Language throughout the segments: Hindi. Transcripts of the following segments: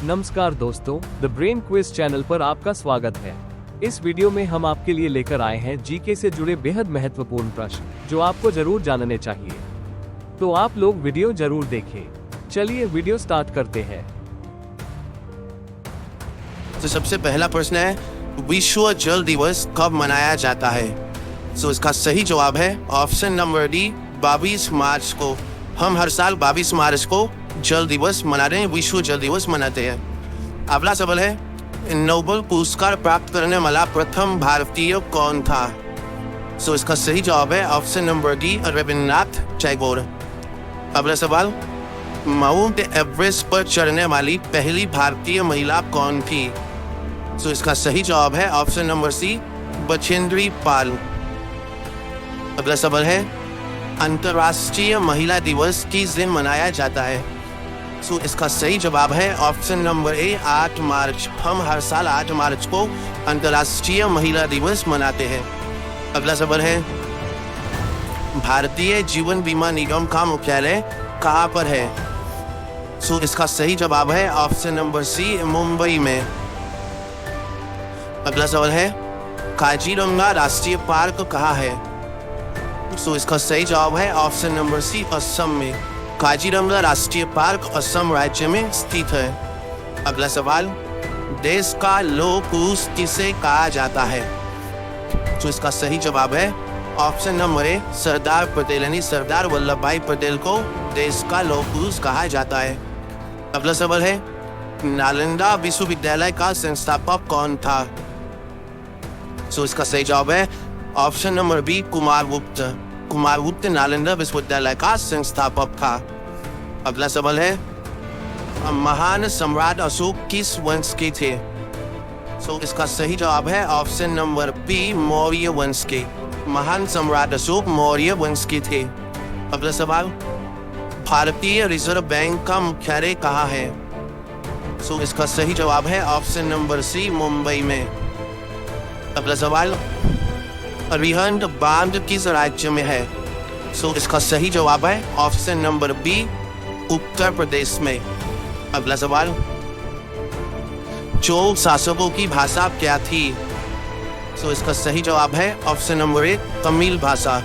नमस्कार दोस्तों, द ब्रेन क्विज चैनल पर आपका स्वागत है। इस वीडियो में हम आपके लिए लेकर आए हैं जीके से जुड़े बेहद महत्वपूर्ण प्रश्न जो आपको जरूर जानने चाहिए। तो आप लोग वीडियो जरूर देखें। चलिए वीडियो स्टार्ट करते हैं। तो सबसे पहला प्रश्न है, विश्व जल दिवस कब मनाया जाता है? तो इसका सही जवाब है ऑप्शन नंबर डी, 22 मार्च को। हम हर साल 22 मार्च को जल दिवस मना रहे हैं, विश्व जल दिवस मनाते हैं। अगला सवाल है, नोबेल पुरस्कार प्राप्त करने वाला प्रथम भारतीय कौन था? तो इसका सही जवाब है option number D, Rabindranath Tagore. अगला सवाल, माउंट एवरेस्ट पर चढ़ने वाली पहली भारतीय महिला कौन थी? तो इसका सही जवाब है ऑप्शन नंबर सी, बछेंद्री पाल। अगला सवाल है, अंतर्राष्ट्रीय महिला दिवस किस दिन मनाया जाता है? तो इसका सही जवाब है ऑप्शन नंबर ए, 8 मार्च। हम हर साल 8 मार्च को अंतर्राष्ट्रीय महिला दिवस मनाते हैं। अगला सवाल है, भारतीय जीवन बीमा निगम का मुख्यालय कहाँ पर है? तो इसका सही जवाब है ऑप्शन नंबर सी, मुंबई में। अगला सवाल है, काजीरंगा राष्ट्रीय पार्क कहाँ है? तो इसका सही जवाब है ऑप्शन नंबर सी, असम में। काजीरंगा राष्ट्रीय पार्क असम राज्य में स्थित है। अगला सवाल, देश का लौह पुरुष किसे कहा जाता है? तो इसका सही जवाब है ऑप्शन नंबर ए, सरदार पटेल, यानी सरदार वल्लभ भाई पटेल को देश का लौह पुरुष कहा जाता है। अगला सवाल है, नालंदा विश्वविद्यालय का संस्थापक कौन था? तो इसका सही जवाब है option number B, Kumaragupta. Kumaragupta Nalanda विश्वविद्यालय का संस्थापक था। अगला सवाल है, महान सम्राट अशोक किस वंश के थे? तो इसका सही जवाब है ऑप्शन नंबर बी, मौर्य वंश के। महान सम्राट अशोक मौर्य वंश के थे। अगला सवाल, भारतीय रिजर्व बैंक का मुख्यालय कहाँ है? तो इसका सही जवाब है ऑप्शन नंबर सी, मुंबई में। अगला सवाल, अरिहंत बांध किस राज्य में है? तो इसका सही जवाब है option number B, Uttar Pradesh में। अगला सवाल, चोल शासकों की भाषा क्या थी? तो इसका सही जवाब है ऑप्शन नंबर ए, तमिल भाषा।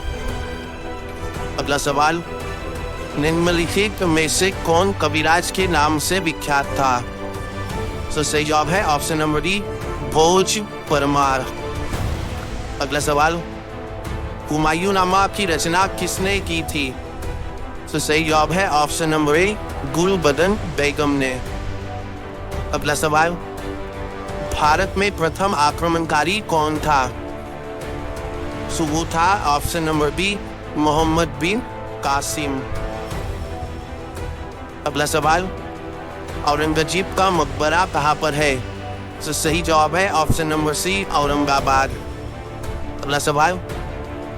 अगला सवाल, निम्नलिखित में से कौन कविराज के नाम से विख्यात था? तो सही जवाब है ऑप्शन नंबर डी, भोज परमार। अगला सवाल, हुमायूंनामा की रचना किसने की थी? तो सही जवाब है ऑप्शन नंबर ए, गुलबदन बेगम ने। अगला सवाल, भारत में प्रथम आक्रमणकारी कौन था? तो वो था ऑप्शन नंबर बी, मोहम्मद बिन कासिम। अगला सवाल, औरंगजेब का मकबरा कहाँ पर है? तो सही जवाब है ऑप्शन नंबर सी, औरंगाबाद। अगला सवाल,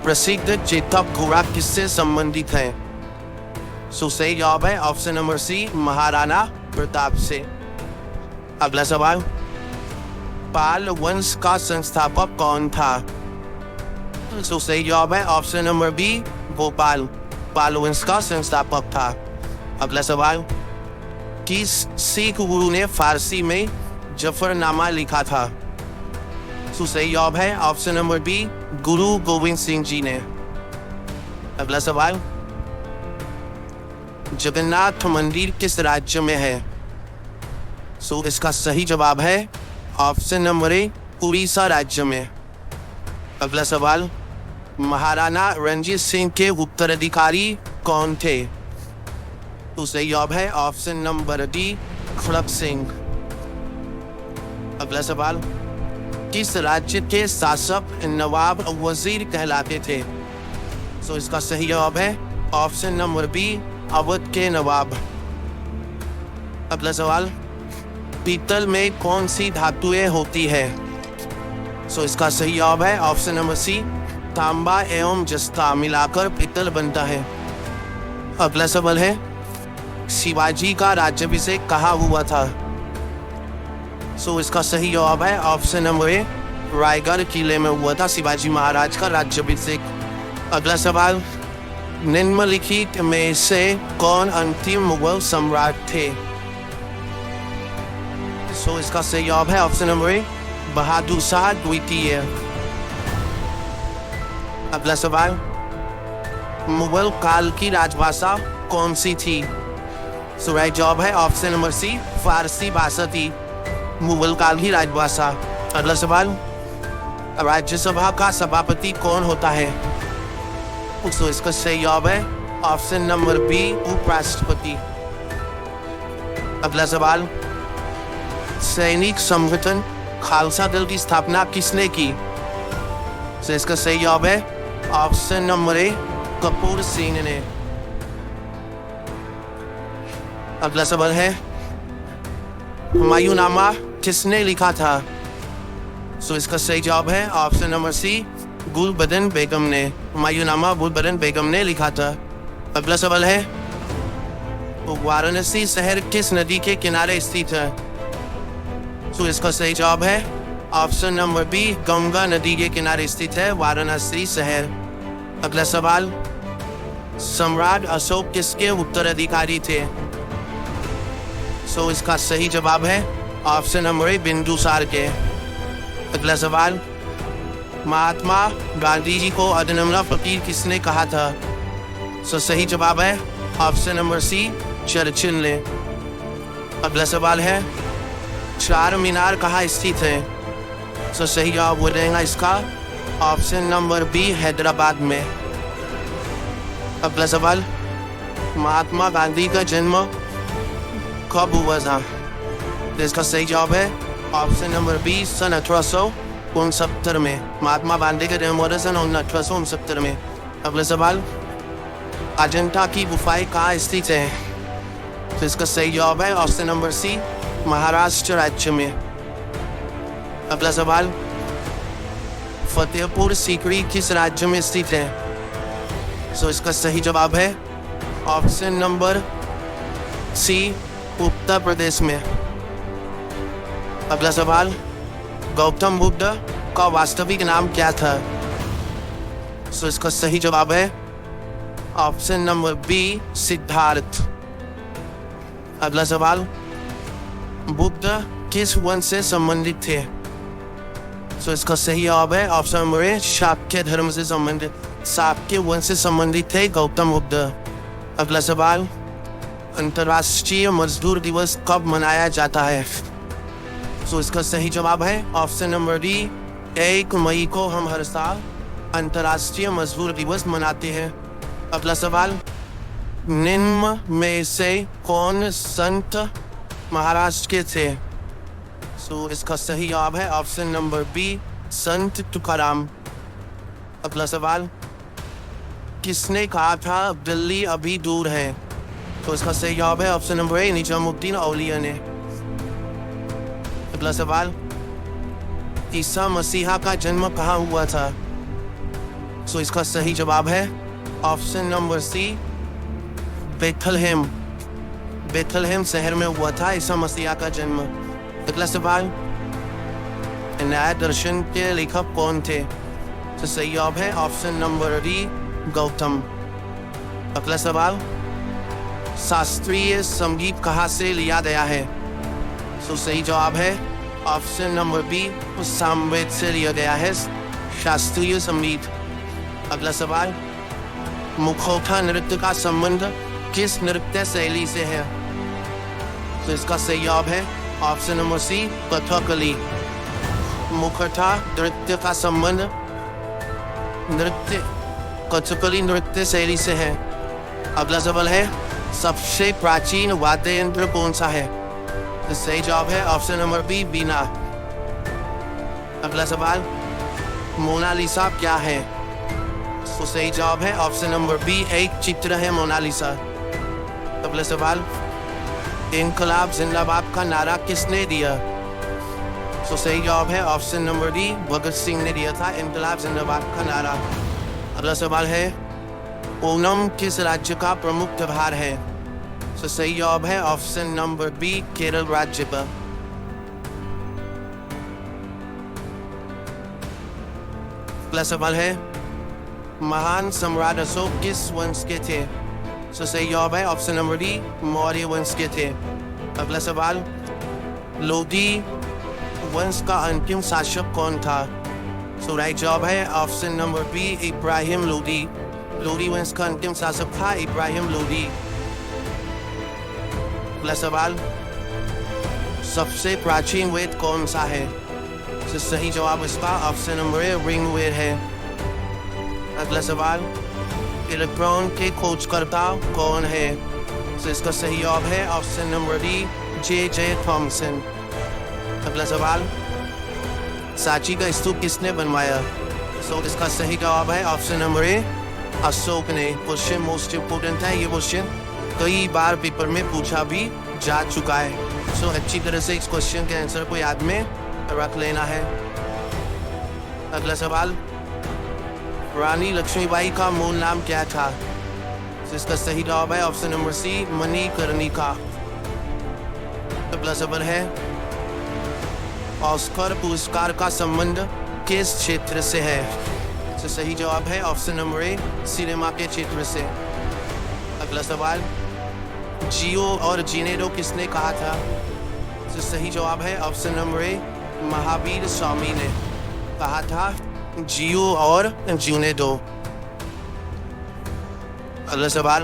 प्रसिद्ध चेतक घोड़ा किससे संबंधित है? तो सही जवाब है option number C, Maharana Pratap से। अगला सवाल, पाल वंश का संस्थापक कौन था? तो सही जवाब है ऑप्शन नंबर बी, भोपाल। पाल वंश का संस्थापक था। अगला सवाल, किस सिख गुरु ने फारसी में जफरनामा लिखा था? तो सही जवाब है ऑप्शन नंबर बी, गुरु गोविंद सिंह जी ने। अगला सवाल, जगन्नाथ मंदिर किस राज्य में है? तो इसका सही जवाब है ऑप्शन नंबर ए, उड़ीसा राज्य में। अगला सवाल, महाराणा रणजीत सिंह के उत्तराधिकारी कौन थे? तो सही जवाब है ऑप्शन नंबर डी, खड़क सिंह। अगला सवाल, किस राज्य के शासक नवाब वजीर कहलाते थे? तो इसका सही जवाब है ऑप्शन नंबर बी, अवध के नवाब। अगला सवाल, पीतल में कौन सी धातुएं होती है? तो इसका सही जवाब है ऑप्शन नंबर सी, तांबा एवं जस्ता मिलाकर पीतल बनता है। अगला सवाल है, शिवाजी का राज्याभिषेक कहाँ हुआ था? तो इसका सही जवाब है ऑप्शन नंबर ए, रायगढ़ किले में हुआ था शिवाजी महाराज का राज्याभिषेक। अगला सवाल, निम्नलिखित में से कौन अंतिम मुगल सम्राट थे? सो इसका सही जवाब है ऑप्शन नंबर ए, बहादुर शाह द्वितीय। अगला सवाल, मुगल काल की राजभाषा कौन सी थी? सो राइट जवाब है ऑप्शन नंबर सी, फारसी भाषा थी मुगल काल की राजभाषा। अगला सवाल, राज्यसभा का सभापति कौन होता है? सो इसका सही जवाब है ऑप्शन नंबर बी, उपराष्ट्रपति। अगला सवाल, सैनिक संगठन खालसा दल की स्थापना किसने की? सो इसका सही जवाब है ऑप्शन नंबर ए, कपूर सिंह ने। अगला सवाल है, हुमायूंनामा किसने लिखा था? सो इसका सही जवाब है ऑप्शन नंबर सी, गुलबदन बेगम ने। हुमायूंनामा गुलबदन बेगम ने लिखा था। अगला सवाल है, वाराणसी शहर किस नदी के किनारे स्थित है? सो इसका सही जवाब है ऑप्शन नंबर बी, गंगा नदी के किनारे स्थित है वाराणसी शहर। अगला सवाल, सम्राट अशोक किसके उत्तराधिकारी थे? सो इसका सही जवाब है ऑप्शन नंबर ए, बिंदुसार के। अगला सवाल, महात्मा गांधी जी को अदनमरा फकीर किसने कहा था? सो सही जवाब है ऑप्शन नंबर सी, चर्चिल ने। अगला सवाल है, चार मीनार कहाँ स्थित है? सो सही जवाब हो जाएगा इसका ऑप्शन नंबर बी, हैदराबाद में। अगला सवाल, महात्मा गांधी का जन्म कब हुआ था? तो इसका सही जवाब है ऑप्शन नंबर बी, सन 1869 में। महात्मा गांधी का जन्म हुआ था सन 1869 में। अगला सवाल, अजंता की गुफाएं कहाँ स्थित है? तो इसका सही जवाब है ऑप्शन नंबर सी, महाराष्ट्र राज्य में। अगला सवाल, फतेहपुर सीकरी किस राज्य में स्थित है? सो इसका सही जवाब है ऑप्शन नंबर सी, उत्तर प्रदेश में। अगला सवाल, गौतम बुद्ध का वास्तविक नाम क्या था? सो इसका सही जवाब है ऑप्शन नंबर बी, सिद्धार्थ। अगला सवाल, बुद्ध किस वंश से संबंधित थे? सो इसका सही जवाब है ऑप्शन नंबर ए, शाक्य धर्म से संबंधित, शाक्य वंश से संबंधित थे गौतम बुद्ध। अगला सवाल, अंतर्राष्ट्रीय मजदूर दिवस कब मनाया जाता है? सो इसका सही जवाब है ऑप्शन नंबर डी, 1 मई को हम हर साल अंतर्राष्ट्रीय मजदूर दिवस मनाते हैं। अगला सवाल, निम्न में से कौन संत महाराष्ट्र के थे? सो इसका सही जवाब है ऑप्शन नंबर बी, संत तुकाराम। अगला सवाल, किसने कहा था दिल्ली अभी दूर है? तो इसका सही जवाब है ऑप्शन नंबर ए, निजामुद्दीन औलिया ने। अगला सवाल, ईसा मसीहा का जन्म कहाँ हुआ था? सो इसका सही जवाब है option number C, Bethlehem. Bethlehem शहर में हुआ था ईसा मसीहा का जन्म। अगला सवाल, न्याय दर्शन के लेखक कौन थे? तो सही जवाब है ऑप्शन नंबर डी, गौतम। अगला सवाल, शास्त्रीय संगीत कहाँ से लिया गया है? तो सही जवाब है ऑप्शन नंबर बी, सामवेद से लिया गया है शास्त्रीय संगीत। अगला सवाल, मुखौटा नृत्य का संबंध किस नृत्य शैली से है? तो इसका सही जवाब है ऑप्शन नंबर सी, कथकली। मुखौटा नृत्य का संबंध कथकली नृत्य शैली से है। अगला सवाल है, सबसे प्राचीन वाद्य यंत्र कौन सा है? तो सही जवाब है ऑप्शन नंबर बी, बीना। अगला सवाल, मोनालिसा क्या है? तो सही जवाब है ऑप्शन नंबर बी, एक चित्र है मोनालिसा। अगला सवाल, इनकलाब जिंदाबाद का नारा किसने दिया? तो सही जवाब है option number D, Bhagat Singh ने दिया था इनकलाब जिंदाबाद का नारा। अगला सवाल है, ओणम किस राज्य का प्रमुख त्योहार है? तो सही जवाब है ऑप्शन नंबर बी, केरल राज्य का। अगला सवाल है, महान सम्राट अशोक किस वंश के थे? तो सही जवाब है ऑप्शन नंबर डी, मौर्य वंश के थे। अगला सवाल, लोधी वंश का अंतिम शासक कौन था? सो राइट जवाब है option number B, Ibrahim Lodhi. Lodhi वंश का अंतिम शासक था इब्राहिम लोधी। अगला सवाल, सबसे प्राचीन वेद कौन सा है? तो सही जवाब इसका ऑप्शन नंबर ए, ऋग्वेद है। अगला सवाल, इलेक्ट्रॉन के खोजकर्ता कौन है? तो इसका सही जवाब है option number D, J Thomson. अगला सवाल, सांची का स्तूप किसने बनवाया? सो इसका सही जवाब है ऑप्शन नंबर ए, अशोक ने। क्वेश्चन मोस्ट इम्पोर्टेंट है, ये क्वेश्चन कई बार पेपर में पूछा भी जा चुका है। सो अच्छी तरह से इस क्वेश्चन के आंसर को याद में रख लेना है। अगला सवाल, रानी लक्ष्मीबाई का मूल नाम क्या था? तो इसका सही जवाब है ऑप्शन नंबर सी, मणिकर्णिका। अगला सवाल है, ऑस्कर पुरस्कार का संबंध किस क्षेत्र से है? तो सही जवाब है ऑप्शन नंबर ए, सिनेमा के क्षेत्र से। अगला सवाल, जियो और जीने दो किसने कहा था? तो सही जवाब है ऑप्शन नंबर ए, महावीर स्वामी ने कहा था जियो और जीने दो। अगला सवाल,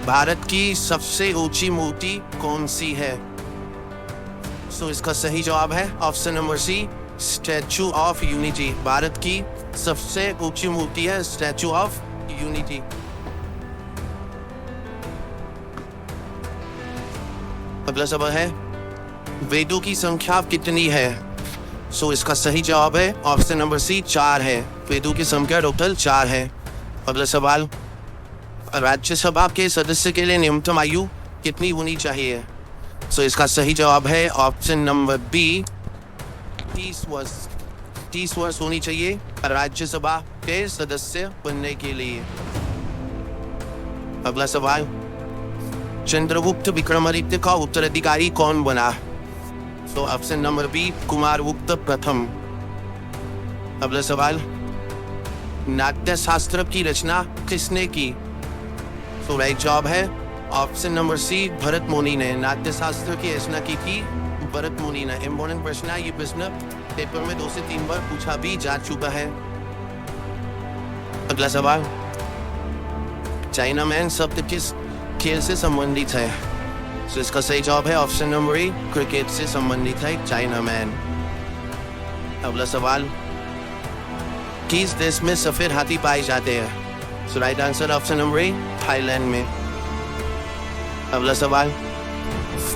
भारत की सबसे ऊंची मूर्ति कौन सी है? सो इसका सही जवाब है option number C, Statue of Unity. Bharat की सबसे ऊंची मूर्ति है स्टैचू ऑफ यूनिटी। अगला सवाल है, वेदों की संख्या कितनी है? सो इसका सही जवाब है ऑप्शन नंबर सी, 4 है। वेदों की संख्या टोटल 4 है। अगला सवाल, राज्यसभा के सदस्य के लिए न्यूनतम आयु कितनी होनी चाहिए? सो इसका सही जवाब है ऑप्शन नंबर बी, 30 वर्ष। 30 वर्ष होनी चाहिए राज्यसभा के सदस्य बनने के लिए। अगला सवाल, चंद्रगुप्त विक्रमादित्य का उत्तराधिकारी कौन बना? तो ऑप्शन नंबर बी, कुमारगुप्त प्रथम। अगला सवाल, नाट्य शास्त्र की रचना किसने की? तो राइट जवाब है ऑप्शन नंबर सी, भरत मुनि ने। नाट्य शास्त्र की रचना की थी भरत मुनि ने। इंपॉर्टेंट प्रश्न है, ये प्रश्न पेपर में 2 से 3 बार पूछा भी जा चुका है। अगला सवाल, चाइना मैन शब्द किस खेल से संबंधित है? तो इसका सही जवाब है ऑप्शन नंबर ए, क्रिकेट से संबंधित है चाइना मैन। अगला सवाल, किस देश में सफेद हाथी पाए जाते हैं? So right answer option number A, Thailand में। अगला सवाल,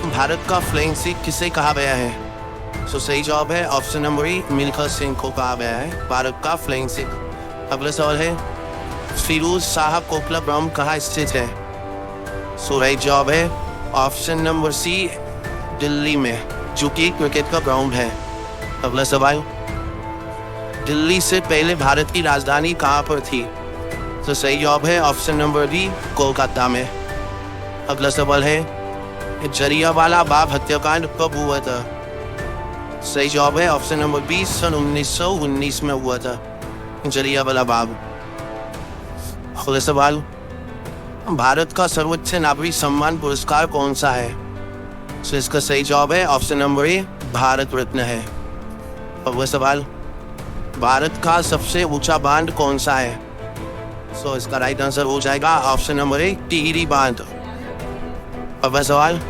भारत का फ्लाइंग सिख किसे कहा गया है? सो सही जवाब है ऑप्शन नंबर ए, मिल्खा सिंह को कहा गया है भारत का फ्लाइंग सिख। अगला सवाल है, फिरोज शाह कोटला ग्राउंड कहाँ स्थित है? सो राइट जवाब है ऑप्शन नंबर सी, दिल्ली में, जो कि क्रिकेट का ग्राउंड है। अगला सवाल, दिल्ली से पहले भारत की राजधानी कहाँ पर थी? तो सही जवाब है ऑप्शन नंबर डी, कोलकाता में। अगला सवाल है, जलियांवाला बाग हत्याकांड कब हुआ था? सही जवाब है ऑप्शन नंबर बी, सन 1919 में हुआ था जलियांवाला बाग। अगला सवाल, भारत का सर्वोच्च नागरिक सम्मान पुरस्कार कौन सा है? तो इसका सही जवाब है ऑप्शन नंबर ए, भारत रत्न है। अगला सवाल, भारत का सबसे ऊंचा बांध कौन सा है? सो इसका राइट आंसर हो जाएगा ऑप्शन नंबर ए, टिहरी बांध। अगला सवाल,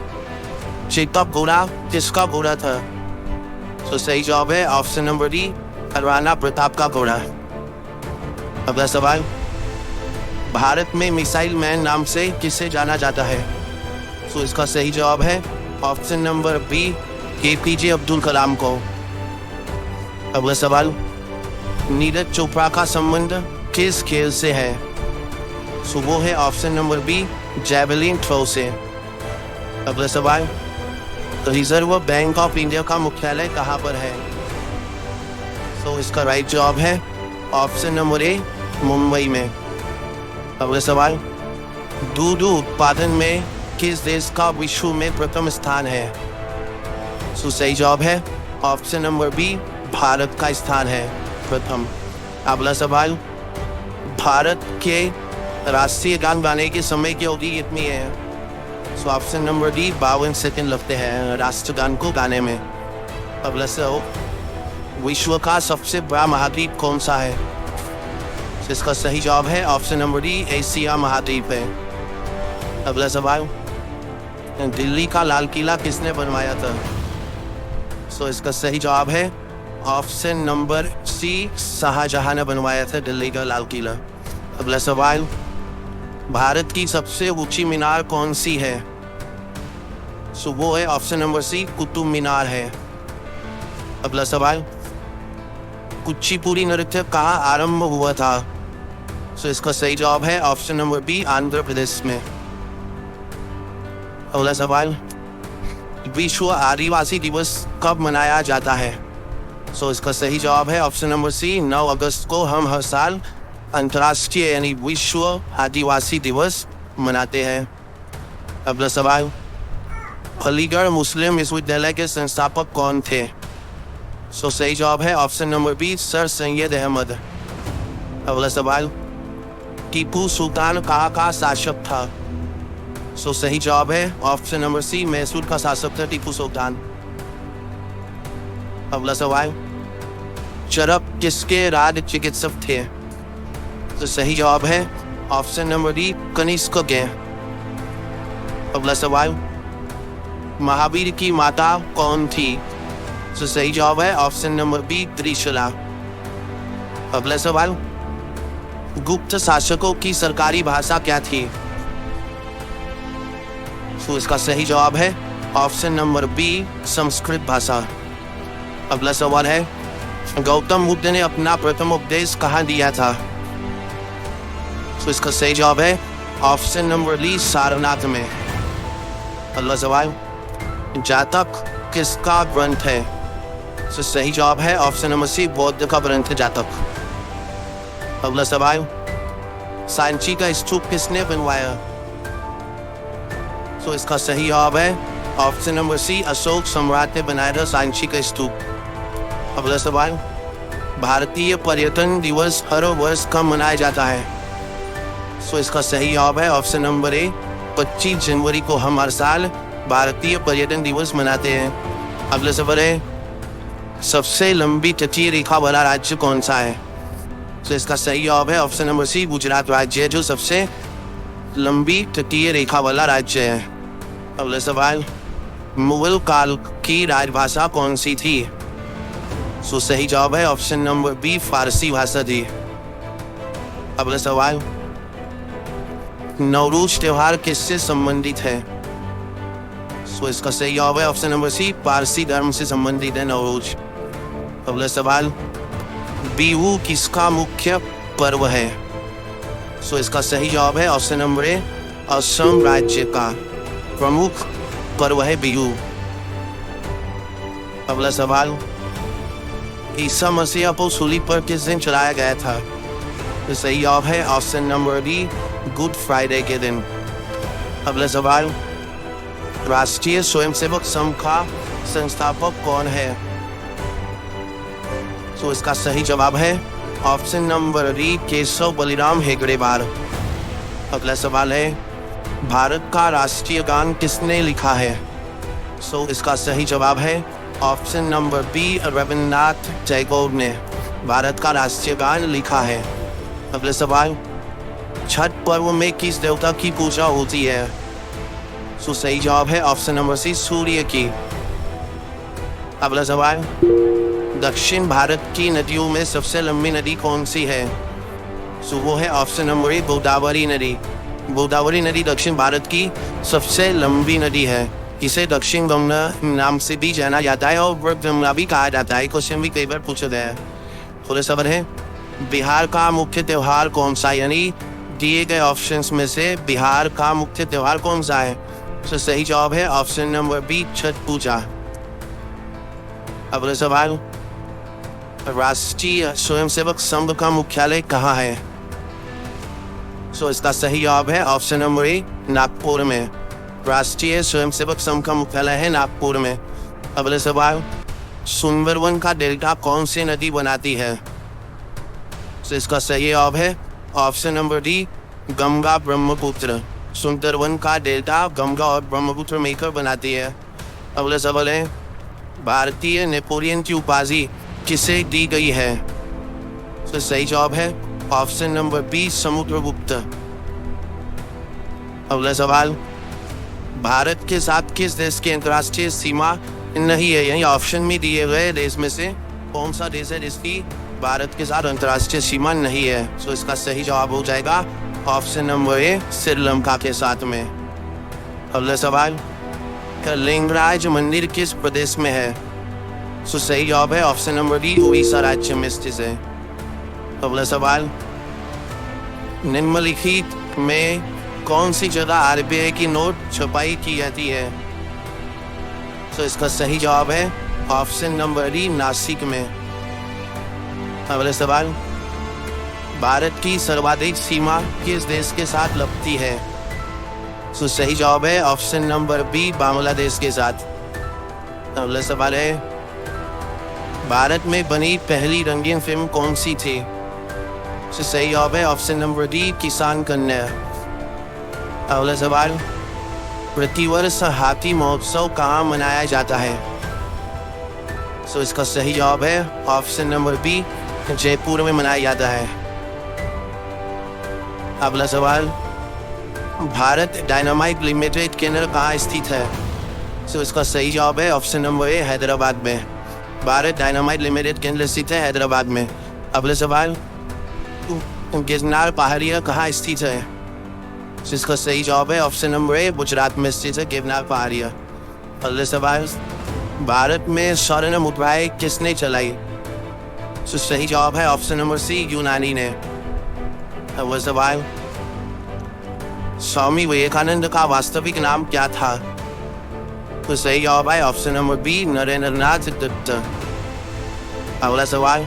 चेतक घोड़ा किसका घोड़ा था? तो सही जवाब है option number D, Rana Pratap का घोड़ा। अगला सवाल, भारत में मिसाइल मैन नाम से किसे जाना जाता है? तो इसका सही जवाब है option number B, APJ Abdul Kalam को। अगला सवाल, नीरज चोपड़ा का संबंध किस खेल से है? सो वो है option number B, javelin throw से। अगला सवाल, रिजर्व बैंक ऑफ इंडिया का मुख्यालय कहाँ पर है? तो इसका राइट जवाब है ऑप्शन नंबर ए, मुंबई में। अगला सवाल, दूध उत्पादन में किस देश का विश्व में प्रथम स्थान है? सो सही जवाब है ऑप्शन नंबर बी, भारत का स्थान है प्रथम। अगला सवाल, भारत के राष्ट्रीय गान गाने के समय की अवधि कितनी है? So option number D 52 second लगते हैं राष्ट्रगान को गाने में। अगला सवाल, विश्व का सबसे बड़ा महाद्वीप कौन सा है? तो इसका सही जवाब है ऑप्शन नंबर डी एशिया महाद्वीप है। अगला सवाल, दिल्ली का लाल किला किसने बनवाया था? सो इसका सही जवाब है ऑप्शन नंबर सी शाहजहां ने बनवाया था दिल्ली का लाल किला। अगला सवाल, भारत की सबसे ऊंची मीनार कौन सी है? सो वो है ऑप्शन नंबर सी कुतुब मीनार है। अगला सवाल, कुचिपुड़ी नृत्य कहाँ आरंभ हुआ था? सो इसका सही जवाब है option number B Andhra Pradesh में। अगला सवाल, विश्व आदिवासी दिवस कब मनाया जाता है? सो इसका सही जवाब है ऑप्शन नंबर सी 9 अगस्त को हम हर साल अंतर्राष्ट्रीय यानी विश्व आदिवासी दिवस मनाते हैं। अगला सवाल, अलीगढ़ मुस्लिम विश्वविद्यालय के संस्थापक कौन थे? सो सही जवाब है option number B sir Syed Ahmad. अगला सवाल, टीपू सुल्तान कहाँ का शासक था? सो सही जवाब है ऑप्शन नंबर सी मैसूर का शासक था टीपू सुल्तान। अगला सवाल, चरक किसके राज चिकित्सक थे? तो सही जवाब है ऑप्शन नंबर डी कनिष्क के। अगला सवाल, महावीर की माता कौन थी? तो सही जवाब है ऑप्शन नंबर बी त्रिशला। अगला सवाल, गुप्त शासकों की सरकारी भाषा क्या थी? तो इसका सही जवाब है ऑप्शन नंबर बी संस्कृत भाषा। अगला सवाल है, गौतम बुद्ध ने अपना प्रथम उपदेश कहाँ दिया था? तो इसका सही जवाब है ऑप्शन नंबर डी सारनाथ में। अगला सवाल, जातक किसका ग्रंथ है? तो सही जवाब है ऑप्शन नंबर सी बौद्ध का ग्रंथ जातक। अगला सवाल, सांची का स्तूप किसने बनवाया? तो इसका सही जवाब है ऑप्शन नंबर सी अशोक सम्राट ने बनाया था सांची का स्तूप। अगला सवाल, भारतीय पर्यटन दिवस हर वर्ष कब मनाया जाता है? तो इसका सही जवाब है ऑप्शन नंबर ए 25 जनवरी को हम हर साल भारतीय पर्यटन दिवस मनाते हैं। अगला सवाल है, सबसे लंबी तटीय रेखा वाला राज्य कौन सा है? तो इसका सही जवाब है ऑप्शन नंबर सी गुजरात राज्य है जो सबसे लंबी तटीय रेखा वाला राज्य है। अगला सवाल, मुगल काल की राजभाषा कौन सी थी? सो सही जवाब है ऑप्शन नंबर बी फारसी भाषा थी। अगला सवाल, नवरोज त्योहार किससे संबंधित है? सो इसका सही जवाब है ऑप्शन नंबर सी पारसी धर्म से संबंधित है नवरोज। अगला सवाल, बिहू किसका मुख्य पर्व है? सो इसका सही जवाब है ऑप्शन नंबर ए असम राज्य का प्रमुख पर्व है बिहू। अगला सवाल, ईसा मसीह को सूली पर किस दिन चढ़ाया गया था? तो सही जवाब है option number D good Friday के दिन। अगला सवाल, राष्ट्रीय स्वयंसेवक संघ का संस्थापक कौन है? तो इसका सही जवाब है option number D Keshav Baliram हेगड़ेवार। अगला सवाल है, भारत का राष्ट्रीय गान किसने लिखा है? सो इसका सही जवाब है option number B Rabindranath Tagore ने भारत का राष्ट्रीय गान लिखा है। अगला सवाल, छठ पर्व में किस देवता की पूजा होती है? सो सही जवाब है ऑप्शन नंबर सी सूर्य की। अगला सवाल, दक्षिण भारत की नदियों में सबसे लंबी नदी कौन सी है? सो वो है ऑप्शन नंबर ए गोदावरी नदी। गोदावरी नदी दक्षिण भारत की सबसे लंबी नदी है। इसे दक्षिण गंगा नाम से भी जाना जाता है और वर्ग गंगा भी कहा जाता है। क्वेश्चन भी कई बार पूछा गया है। थोड़ा सवाल है, बिहार का मुख्य त्योहार कौन सा है? यानी दिए गए ऑप्शंस में से बिहार का मुख्य त्योहार कौन सा है? तो सही जवाब है ऑप्शन नंबर बी छठ पूजा। अगला सवाल, राष्ट्रीय स्वयंसेवक संघ का मुख्यालय कहाँ है? सो इसका सही जवाब है ऑप्शन नंबर ए नागपुर में। राष्ट्रीय स्वयंसेवक संघ का मुख्यालय है नागपुर में। अगला सवाल, सुंदरवन का डेल्टा कौन सी नदी बनाती है? तो इसका सही जवाब है option number D Ganga Brahmaputra. Sundarban का डेल्टा गंगा और ब्रह्मपुत्र मिलकर बनाती है। अगला सवाल है, भारतीय नेपोलियन की उपाधि किसे दी गई है? तो सही जवाब है ऑप्शन नंबर बी, समुद्रगुप्त। अगला सवाल, भारत के साथ किस देश की अंतर्राष्ट्रीय सीमा नहीं है? यानी ऑप्शन में दिए गए देश में से कौन सा देश है जिसकी भारत के साथ अंतर्राष्ट्रीय सीमा नहीं है? तो इसका सही जवाब हो जाएगा ऑप्शन नंबर ए, श्रीलंका के साथ में। अगला सवाल, लिंगराज मंदिर किस प्रदेश में है? तो सही जवाब है ऑप्शन नंबर डी, उड़ीसा राज्य में स्थित है। अगला सवाल, निम्नलिखित में कौन सी जगह आरबीआई की नोट छपाई की जाती है? तो इसका सही जवाब है ऑप्शन नंबर डी, नासिक में। अगला सवाल, भारत की सर्वाधिक सीमा किस देश के साथ लगती है? तो सही जवाब है ऑप्शन नंबर बी, बांग्लादेश के साथ। अगला सवाल है, भारत में बनी पहली रंगीन फिल्म कौन सी थी? तो सही जवाब है ऑप्शन नंबर डी, किसान कन्या। अगला सवाल, प्रतिवर्ष हाथी महोत्सव कहाँ मनाया जाता है? तो इसका सही जवाब है ऑप्शन नंबर बी, जयपुर में मनाया जाता है। अगला सवाल, भारत डायनामाइट लिमिटेड केंद्र कहाँ स्थित है? तो इसका सही जवाब है ऑप्शन नंबर ए, हैदराबाद में। भारत डायनामाइट लिमिटेड केंद्र स्थित है हैदराबाद में। अगला सवाल, गिरनार पहाड़ियाँ कहाँ स्थित है? जिसका सही जवाब है ऑप्शन नंबर ए, गुजरात में स्थित है गिरनार पहाड़ियाँ। अगला सवाल, भारत में स्वर्ण मुद्राएं किसने चलाई? तो सही जवाब है ऑप्शन नंबर सी, यूनानी ने। अगला सवाल, स्वामी विवेकानंद का वास्तविक नाम क्या था? तो सही जवाब है option number B, Narendranath Datta. अगला सवाल,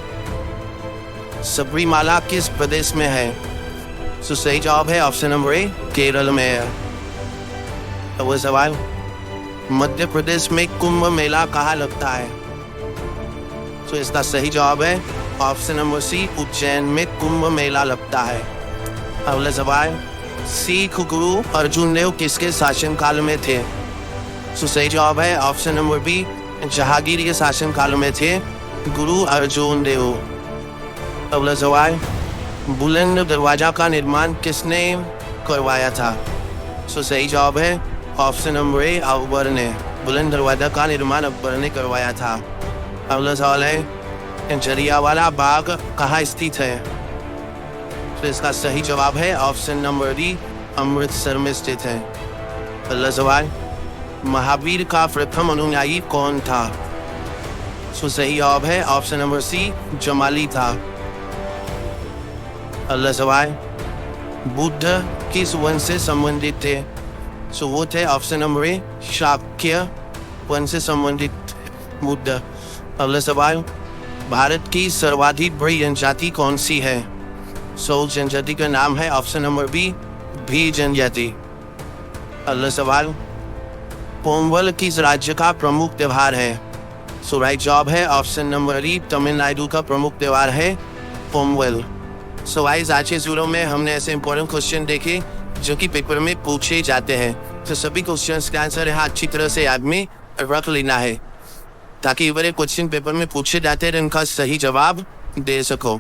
सबरीमाला किस प्रदेश में है? तो सही जवाब है ऑप्शन नंबर ए, केरल में है। अगला सवाल, मध्य प्रदेश में कुंभ मेला कहाँ लगता है? तो इसका सही जवाब है ऑप्शन नंबर सी, उज्जैन में कुंभ मेला लगता है। अगला सवाल, सिख गुरु अर्जुन देव किसके शासनकाल में थे? तो सही जवाब है ऑप्शन नंबर बी, जहांगीर के शासनकाल में थे गुरु अर्जुन देव। अगला सवाल, बुलंद दरवाजा का निर्माण किसने करवाया था? तो सही जवाब है ऑप्शन नंबर ए, अकबर ने। बुलंद दरवाजा का निर्माण अकबर ने करवाया था। अगला सवाल है, जलियांवाला बाग कहाँ स्थित है? तो इसका सही जवाब है ऑप्शन नंबर डी, अमृतसर में स्थित है। अगला सवाल, महावीर का प्रथम अनुयायी कौन था? तो सही जवाब है ऑप्शन नंबर सी, जमाली था। अगला सवाल, बुद्ध किस वंश से संबंधित थे? तो वो थे ऑप्शन नंबर ए, शाक्य वंश से संबंधित बुद्ध। अगला सवाल, भारत की सर्वाधिक बड़ी जनजाति कौन सी है? सो जनजाति का नाम है ऑप्शन नंबर बी, भी जनजाति। अगला सवाल, पोंगल किस राज्य का प्रमुख त्योहार है? सो राइट जवाब है ऑप्शन नंबर डी, तमिलनाडु का प्रमुख त्योहार है पोंगल। सो गाइस, आज के वीडियो में हमने ऐसे इंपॉर्टेंट क्वेश्चन देखे जो कि पेपर में पूछे जाते हैं। तो सभी क्वेश्चंस का आंसर यहाँ अच्छी तरह से याद में रख लेना है ताकि बड़े क्वेश्चन पेपर में पूछे जाते हैं इनका सही जवाब दे सको।